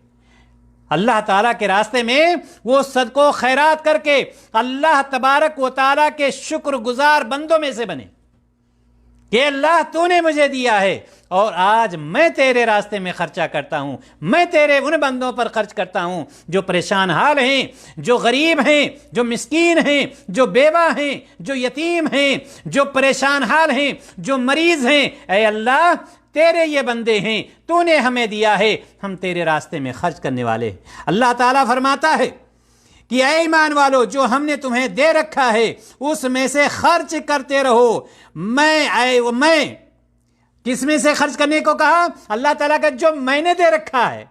اللہ تعالیٰ کے راستے میں وہ صدقہ و خیرات کر کے اللہ تبارک و تعالیٰ کے شکر گزار بندوں میں سے بنے کہ اللہ تو نے مجھے دیا ہے اور آج میں تیرے راستے میں خرچہ کرتا ہوں، میں تیرے ان بندوں پر خرچ کرتا ہوں جو پریشان حال ہیں، جو غریب ہیں، جو مسکین ہیں، جو بیوہ ہیں، جو یتیم ہیں، جو پریشان حال ہیں، جو مریض ہیں. اے اللہ تیرے یہ بندے ہیں، تو نے ہمیں دیا ہے، ہم تیرے راستے میں خرچ کرنے والے ہیں. اللہ تعالیٰ فرماتا ہے کہ اے ایمان والو جو ہم نے تمہیں دے رکھا ہے اس میں سے خرچ کرتے رہو۔ میں کس میں سے خرچ کرنے کو کہا؟ اللہ تعالیٰ کا جو میں نے دے رکھا ہے۔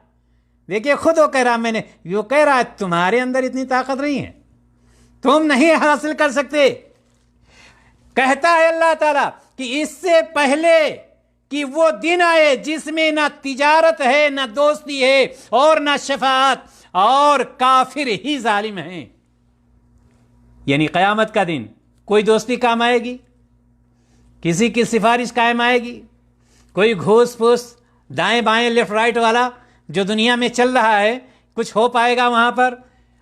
دیکھیے خود وہ کہہ رہا میں نے، وہ کہہ رہا ہے تمہارے اندر اتنی طاقت نہیں ہے، تم نہیں حاصل کر سکتے۔ کہتا ہے اللہ تعالیٰ کہ اس سے پہلے کہ وہ دن آئے جس میں نہ تجارت ہے، نہ دوستی ہے، اور نہ شفاعت، اور کافر ہی ظالم ہیں۔ یعنی قیامت کا دن کوئی دوستی کام آئے گی؟ کسی کی سفارش قائم آئے گی؟ کوئی گھوس پھوس دائیں بائیں لیفٹ رائٹ والا جو دنیا میں چل رہا ہے کچھ ہو پائے گا وہاں پر؟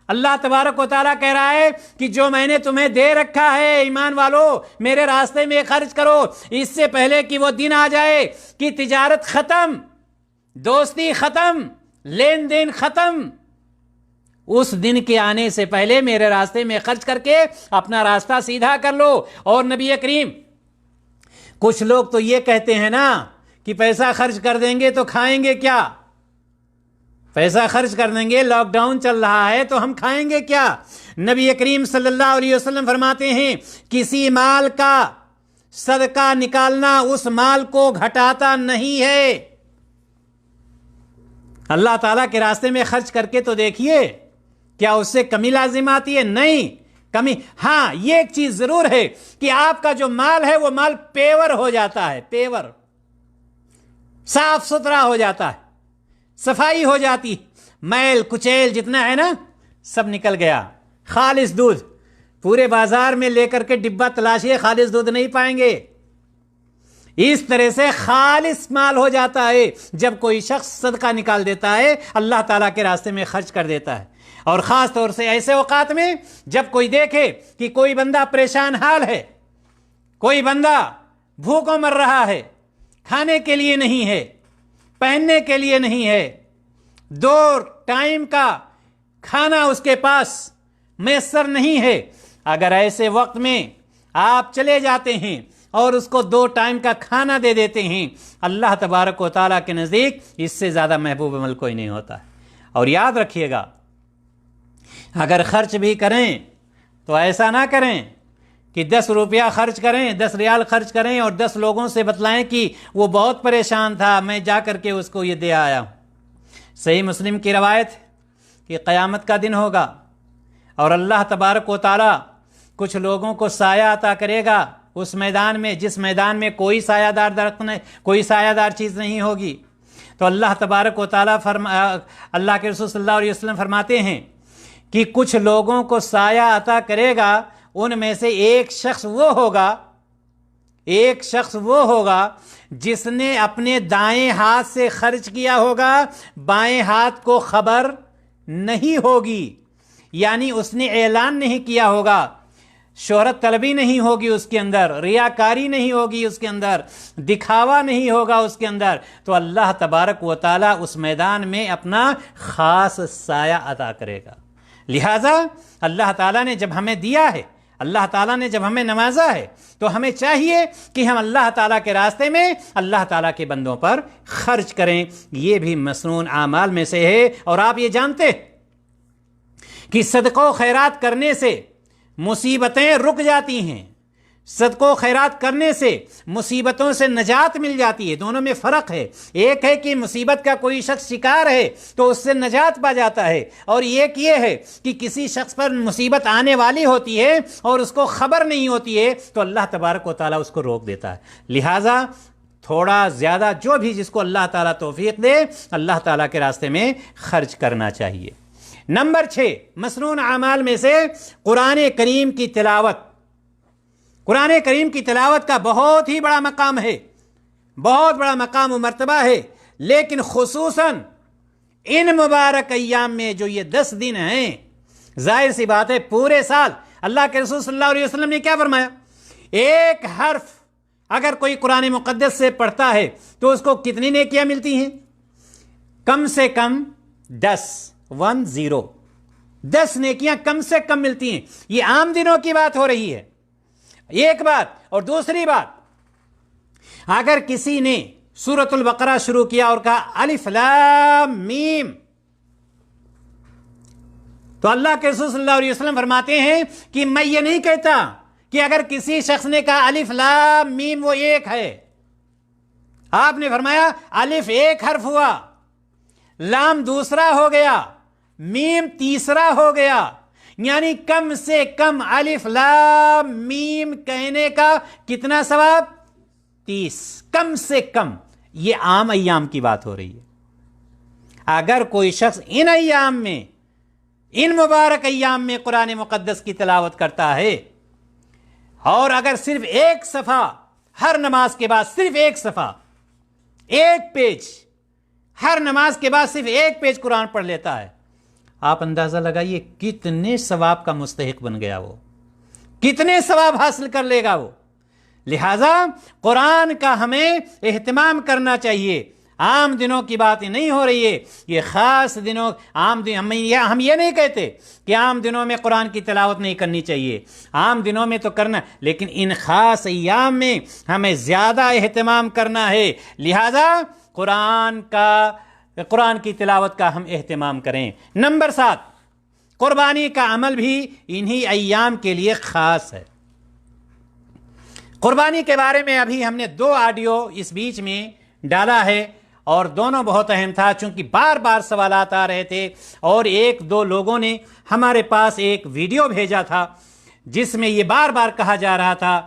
اللہ تبارک و تعالیٰ کہہ رہا ہے کہ جو میں نے تمہیں دے رکھا ہے ایمان والو میرے راستے میں خرچ کرو، اس سے پہلے کہ وہ دن آ جائے کہ تجارت ختم، دوستی ختم، لین دین ختم۔ اس دن کے آنے سے پہلے میرے راستے میں خرچ کر کے اپنا راستہ سیدھا کر لو۔ اور نبی کریم، کچھ لوگ تو یہ کہتے ہیں نا کہ پیسہ خرچ کر دیں گے تو کھائیں گے کیا؟ پیسہ خرچ کر دیں گے، لاک ڈاؤن چل رہا ہے تو ہم کھائیں گے کیا؟ نبی کریم صلی اللہ علیہ وسلم فرماتے ہیں کسی مال کا صدقہ نکالنا اس مال کو گھٹاتا نہیں ہے۔ اللہ تعالیٰ کے راستے میں خرچ کر کے تو دیکھیے، کیا اس سے کمی لازم آتی ہے؟ نہیں کمی۔ ہاں یہ ایک چیز ضرور ہے کہ آپ کا جو مال ہے وہ مال پیور ہو جاتا ہے، پیور صاف ستھرا ہو جاتا ہے، صفائی ہو جاتی، میل کچیل جتنا ہے نا سب نکل گیا۔ خالص دودھ، پورے بازار میں لے کر کے ڈبہ تلاشیے، خالص دودھ نہیں پائیں گے۔ اس طرح سے خالص مال ہو جاتا ہے جب کوئی شخص صدقہ نکال دیتا ہے، اللہ تعالیٰ کے راستے میں خرچ کر دیتا ہے۔ اور خاص طور سے ایسے اوقات میں جب کوئی دیکھے کہ کوئی بندہ پریشان حال ہے، کوئی بندہ بھوکوں مر رہا ہے، کھانے کے لیے نہیں ہے، پہننے کے لیے نہیں ہے، 2 ٹائم کا کھانا اس کے پاس میسر نہیں ہے، اگر ایسے وقت میں آپ چلے جاتے ہیں اور اس کو 2 ٹائم کا کھانا دے دیتے ہیں، اللہ تبارک و تعالیٰ کے نزدیک اس سے زیادہ محبوب عمل کوئی نہیں ہوتا ہے۔ اور یاد رکھیے گا، اگر خرچ بھی کریں تو ایسا نہ کریں کہ 10 روپیہ خرچ کریں، 10 ریال خرچ کریں اور 10 لوگوں سے بتلائیں کہ وہ بہت پریشان تھا، میں جا کر کے اس کو یہ دے آیا ہوں۔ صحیح مسلم کی روایت کہ قیامت کا دن ہوگا اور اللہ تبارک و تعالیٰ کچھ لوگوں کو سایہ عطا کرے گا اس میدان میں، جس میدان میں کوئی سایہ دار درخت نہیں، کوئی سایہ دار چیز نہیں ہوگی۔ تو اللہ تبارک و تعالیٰ اللہ کے رسول صلی اللہ علیہ وسلم فرماتے ہیں کہ کچھ لوگوں کو سایہ عطا کرے گا، ان میں سے ایک شخص وہ ہوگا جس نے اپنے دائیں ہاتھ سے خرچ کیا ہوگا، بائیں ہاتھ کو خبر نہیں ہوگی، یعنی اس نے اعلان نہیں کیا ہوگا، شہرت طلبی نہیں ہوگی اس کے اندر، ریاکاری نہیں ہوگی اس کے اندر، دکھاوا نہیں ہوگا اس کے اندر، تو اللہ تبارک و تعالیٰ اس میدان میں اپنا خاص سایہ عطا کرے گا۔ لہٰذا اللہ تعالیٰ نے جب ہمیں دیا ہے، اللہ تعالیٰ نے جب ہمیں نوازا ہے، تو ہمیں چاہیے کہ ہم اللہ تعالیٰ کے راستے میں اللہ تعالیٰ کے بندوں پر خرچ کریں۔ یہ بھی مسنون اعمال میں سے ہے۔ اور آپ یہ جانتے کہ صدقہ و خیرات کرنے سے مصیبتیں رک جاتی ہیں، صدقہ و خیرات کرنے سے مصیبتوں سے نجات مل جاتی ہے۔ دونوں میں فرق ہے، ایک ہے کہ مصیبت کا کوئی شخص شکار ہے تو اس سے نجات پا جاتا ہے، اور ایک یہ ہے کہ کسی شخص پر مصیبت آنے والی ہوتی ہے اور اس کو خبر نہیں ہوتی ہے تو اللہ تبارک و تعالیٰ اس کو روک دیتا ہے۔ لہٰذا تھوڑا زیادہ جو بھی جس کو اللہ تعالیٰ توفیق دے، اللہ تعالیٰ کے راستے میں خرچ کرنا چاہیے۔ نمبر 6 مسنون اعمال میں سے قرآن کریم کی تلاوت۔ قرآن کریم کی تلاوت کا بہت ہی بڑا مقام ہے، بہت بڑا مقام و مرتبہ ہے، لیکن خصوصاً ان مبارک ایام میں جو یہ 10 دن ہیں، ظاہر سی بات ہے پورے سال اللہ کے رسول صلی اللہ علیہ وسلم نے کیا فرمایا؟ ایک حرف اگر کوئی قرآن مقدس سے پڑھتا ہے تو اس کو کتنی نیکیاں ملتی ہیں؟ کم سے کم 10 نیکیاں کم سے کم ملتی ہیں۔ یہ عام دنوں کی بات ہو رہی ہے، ایک بات۔ اور دوسری بات، اگر کسی نے سورۃ البقرہ شروع کیا اور کہا الف لام میم، تو اللہ کے رسول صلی اللہ علیہ وسلم فرماتے ہیں کہ میں یہ نہیں کہتا کہ اگر کسی شخص نے کہا الف لام میم وہ ایک ہے، آپ نے فرمایا الف ایک حرف ہوا، لام دوسرا ہو گیا، میم تیسرا ہو گیا، یعنی کم سے کم الف لام میم کہنے کا کتنا ثواب؟ 30 کم سے کم۔ یہ عام ایام کی بات ہو رہی ہے۔ اگر کوئی شخص ان ایام میں، ان مبارک ایام میں قرآن مقدس کی تلاوت کرتا ہے، اور اگر صرف ایک صفحہ ہر نماز کے بعد، صرف ایک صفحہ، ایک پیج، ہر نماز کے بعد صرف ایک پیج قرآن پڑھ لیتا ہے، آپ اندازہ لگائیے کتنے ثواب کا مستحق بن گیا، وہ کتنے ثواب حاصل کر لے گا وہ۔ لہذا قرآن کا ہمیں اہتمام کرنا چاہیے۔ عام دنوں کی بات نہیں ہو رہی ہے، یہ خاص دنوں، عام دن ہم یہ نہیں کہتے کہ عام دنوں میں قرآن کی تلاوت نہیں کرنی چاہیے، عام دنوں میں تو کرنا، لیکن ان خاص ایام میں ہمیں زیادہ اہتمام کرنا ہے۔ لہذا قرآن کی تلاوت کا ہم اہتمام کریں۔ نمبر 7، قربانی کا عمل بھی انہی ایام کے لیے خاص ہے۔ قربانی کے بارے میں ابھی ہم نے 2 آڈیو اس بیچ میں ڈالا ہے، اور دونوں بہت اہم تھا، چونکہ بار بار سوالات آ رہے تھے، اور 1-2 لوگوں نے ہمارے پاس ایک ویڈیو بھیجا تھا جس میں یہ بار بار کہا جا رہا تھا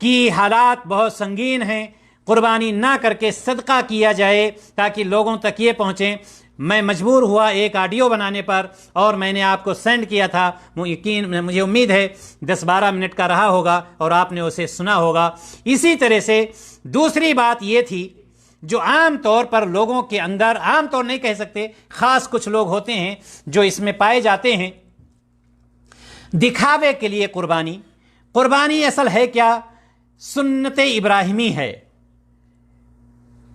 کہ حالات بہت سنگین ہیں، قربانی نہ کر کے صدقہ کیا جائے تاکہ لوگوں تک یہ پہنچیں۔ میں مجبور ہوا ایک آڈیو بنانے پر، اور میں نے آپ کو سینڈ کیا تھا، مجھے امید ہے 10-12 منٹ کا رہا ہوگا اور آپ نے اسے سنا ہوگا۔ اسی طرح سے دوسری بات یہ تھی، جو عام طور پر لوگوں کے اندر، عام طور نہیں کہہ سکتے، خاص کچھ لوگ ہوتے ہیں جو اس میں پائے جاتے ہیں، دکھاوے کے لیے قربانی اصل ہے کیا؟ سنت ابراہیمی ہے،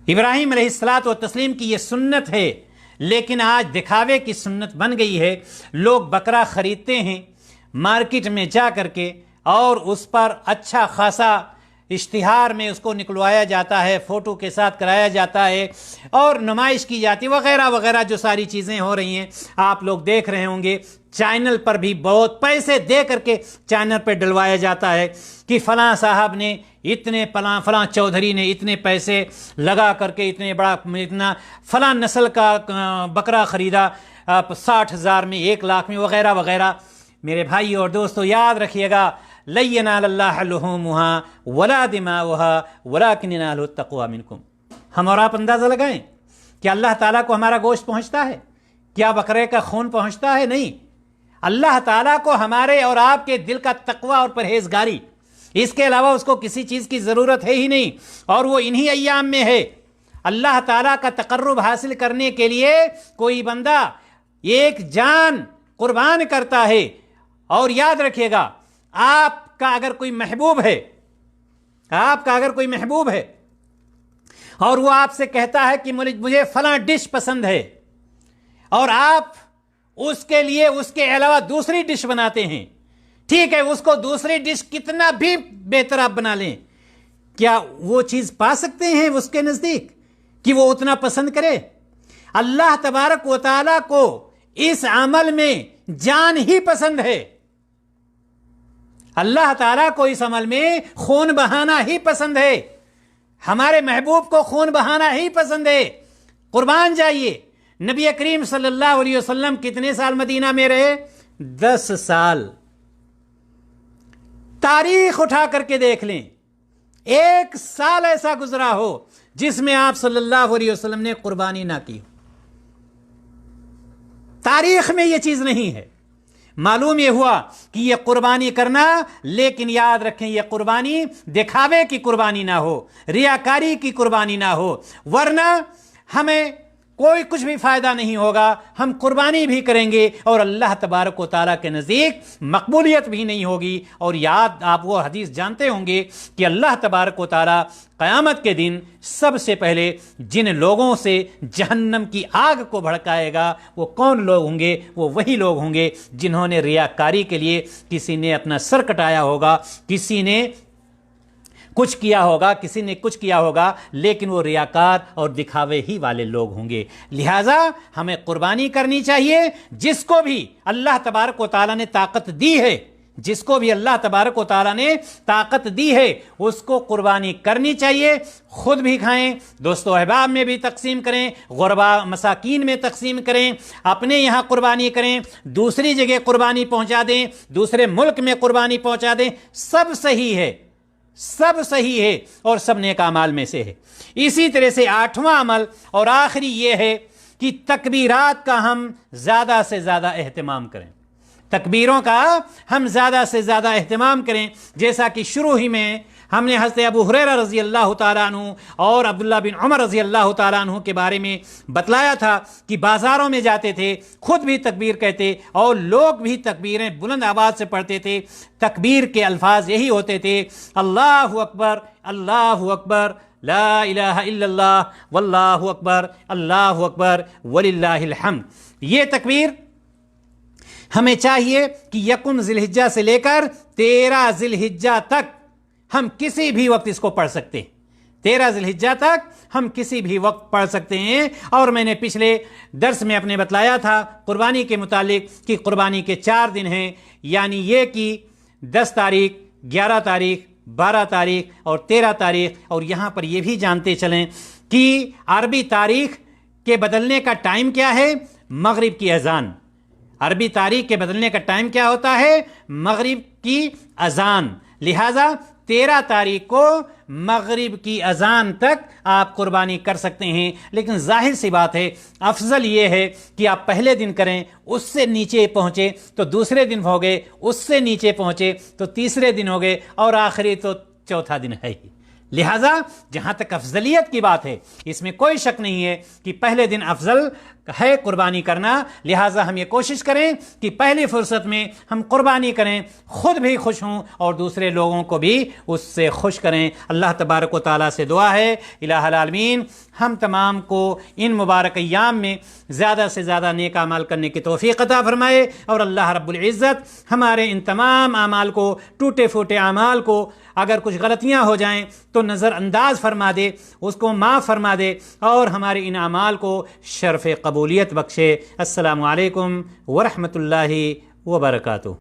ابراہیم علیہ الصلاۃ والتسلیم کی یہ سنت ہے، لیکن آج دکھاوے کی سنت بن گئی ہے۔ لوگ بکرا خریدتے ہیں مارکیٹ میں جا کر کے، اور اس پر اچھا خاصا اشتہار میں اس کو نکلوایا جاتا ہے، فوٹو کے ساتھ کرایا جاتا ہے، اور نمائش کی جاتی ہے، وغیرہ وغیرہ جو ساری چیزیں ہو رہی ہیں آپ لوگ دیکھ رہے ہوں گے۔ چینل پر بھی بہت پیسے دے کر کے چینل پہ ڈلوایا جاتا ہے کہ فلاں صاحب نے اتنے، فلاں چودھری نے اتنے پیسے لگا کر کے اتنا فلاں نسل کا بکرا خریدا 60,000 میں، 1 لاکھ میں، وغیرہ وغیرہ۔ میرے بھائی اور دوستو یاد رکھیے گا، لن ینال اللہ لحومها ولا دماؤها ولکن ینالہ التقوی منکم۔ ہم اور آپ اندازہ لگائیں کہ اللہ تعالیٰ کو ہمارا گوشت پہنچتا ہے؟ کیا بکرے کا خون پہنچتا ہے؟ نہیں، اللہ تعالیٰ کو ہمارے اور آپ کے دل کا تقوی اور پرہیزگاری، اس کے علاوہ اس کو کسی چیز کی ضرورت ہے ہی نہیں، اور وہ انہی ایام میں ہے۔ اللہ تعالیٰ کا تقرب حاصل کرنے کے لیے کوئی بندہ ایک جان قربان کرتا ہے۔ اور یاد رکھیے گا، آپ کا اگر کوئی محبوب ہے اور وہ آپ سے کہتا ہے کہ مجھے فلاں ڈش پسند ہے، اور آپ اس کے لیے اس کے علاوہ دوسری ڈش بناتے ہیں، ٹھیک ہے، اس کو دوسری ڈش کتنا بھی بہتر آپ بنا لیں، کیا وہ چیز پا سکتے ہیں اس کے نزدیک کہ وہ اتنا پسند کرے؟ اللہ تبارک و تعالیٰ کو اس عمل میں جان ہی پسند ہے، اللہ تعالیٰ کو اس عمل میں خون بہانا ہی پسند ہے، ہمارے محبوب کو خون بہانا ہی پسند ہے۔ قربان جائیے، نبی کریم صلی اللہ علیہ وسلم کتنے سال مدینہ میں رہے؟ 10 سال۔ تاریخ اٹھا کر کے دیکھ لیں، 1 سال ایسا گزرا ہو جس میں آپ صلی اللہ علیہ وسلم نے قربانی نہ کی۔ تاریخ میں یہ چیز نہیں ہے۔ معلوم یہ ہوا کہ یہ قربانی کرنا، لیکن یاد رکھیں یہ قربانی دکھاوے کی قربانی نہ ہو، ریاکاری کی قربانی نہ ہو، ورنہ ہمیں کوئی کچھ بھی فائدہ نہیں ہوگا۔ ہم قربانی بھی کریں گے اور اللہ تبارک و تعالیٰ کے نزدیک مقبولیت بھی نہیں ہوگی۔ اور یاد، آپ وہ حدیث جانتے ہوں گے کہ اللہ تبارک و تعالیٰ قیامت کے دن سب سے پہلے جن لوگوں سے جہنم کی آگ کو بھڑکائے گا وہ کون لوگ ہوں گے؟ وہ وہی لوگ ہوں گے جنہوں نے ریاکاری کے لیے، کسی نے اپنا سر کٹایا ہوگا، کسی نے کچھ کیا ہوگا، کسی نے کچھ کیا ہوگا، لیکن وہ ریاکار اور دکھاوے ہی والے لوگ ہوں گے۔ لہٰذا ہمیں قربانی کرنی چاہیے، جس کو بھی اللہ تبارک و تعالیٰ نے طاقت دی ہے، جس کو بھی اللہ تبارک و تعالیٰ نے طاقت دی ہے اس کو قربانی کرنی چاہیے۔ خود بھی کھائیں، دوست و احباب میں بھی تقسیم کریں، غربا مساکین میں تقسیم کریں، اپنے یہاں قربانی کریں، دوسری جگہ قربانی پہنچا دیں، دوسرے ملک میں قربانی پہنچا دیں، سب صحیح ہے، سب صحیح ہے اور سب نیک اعمال میں سے ہے۔ اسی طرح سے 8واں عمل اور آخری یہ ہے کہ تکبیرات کا ہم زیادہ سے زیادہ اہتمام کریں، تکبیروں کا ہم زیادہ سے زیادہ اہتمام کریں۔ جیسا کہ شروع ہی میں ہم نے حضرت ابو ہریرہ رضی اللہ تعالیٰ عنہ اور عبداللہ بن عمر رضی اللہ تعالیٰ عنہ کے بارے میں بتلایا تھا کہ بازاروں میں جاتے تھے، خود بھی تکبیر کہتے اور لوگ بھی تکبیریں بلند آواز سے پڑھتے تھے۔ تکبیر کے الفاظ یہی ہوتے تھے، اللہ اکبر، اللہ اکبر، لا الہ الا اللہ، واللہ اکبر، اللہ اکبر، وللہ الحمد۔ یہ تکبیر ہمیں چاہیے کہ یکم ذی الحجہ سے لے کر 13 ذی الحجہ تک ہم کسی بھی وقت اس کو پڑھ سکتے ہیں، 13 ذی الحجہ تک ہم کسی بھی وقت پڑھ سکتے ہیں۔ اور میں نے پچھلے درس میں اپنے بتلایا تھا قربانی کے متعلق کہ قربانی کے 4 دن ہیں، یعنی یہ کہ 10 تاریخ، 11 تاریخ، 12 تاریخ اور 13 تاریخ۔ اور یہاں پر یہ بھی جانتے چلیں کہ عربی تاریخ کے بدلنے کا ٹائم کیا ہے؟ مغرب کی اذان۔ عربی تاریخ کے بدلنے کا ٹائم کیا ہوتا ہے؟ مغرب کی اذان۔ لہٰذا 13 تاریخ کو مغرب کی اذان تک آپ قربانی کر سکتے ہیں، لیکن ظاہر سی بات ہے افضل یہ ہے کہ آپ پہلے دن کریں، اس سے نیچے پہنچے تو دوسرے دن ہو گئے، اس سے نیچے پہنچے تو تیسرے دن ہو گئے، اور آخری تو چوتھا دن ہے ہی۔ لہٰذا جہاں تک افضلیت کی بات ہے اس میں کوئی شک نہیں ہے کہ پہلے دن افضل ہے قربانی کرنا۔ لہٰذا ہم یہ کوشش کریں کہ پہلی فرصت میں ہم قربانی کریں، خود بھی خوش ہوں اور دوسرے لوگوں کو بھی اس سے خوش کریں۔ اللہ تبارک و تعالیٰ سے دعا ہے الہ العالمین ہم تمام کو ان مبارک ایام میں زیادہ سے زیادہ نیک اعمال کرنے کی توفیق عطا فرمائے، اور اللہ رب العزت ہمارے ان تمام اعمال کو، ٹوٹے پھوٹے اعمال کو، اگر کچھ غلطیاں ہو جائیں تو نظر انداز فرما دے، اس کو معاف فرما دے، اور ہمارے ان اعمال کو شرف قبولیت بخشے۔ السلام علیکم ورحمۃ اللہ وبرکاتہ۔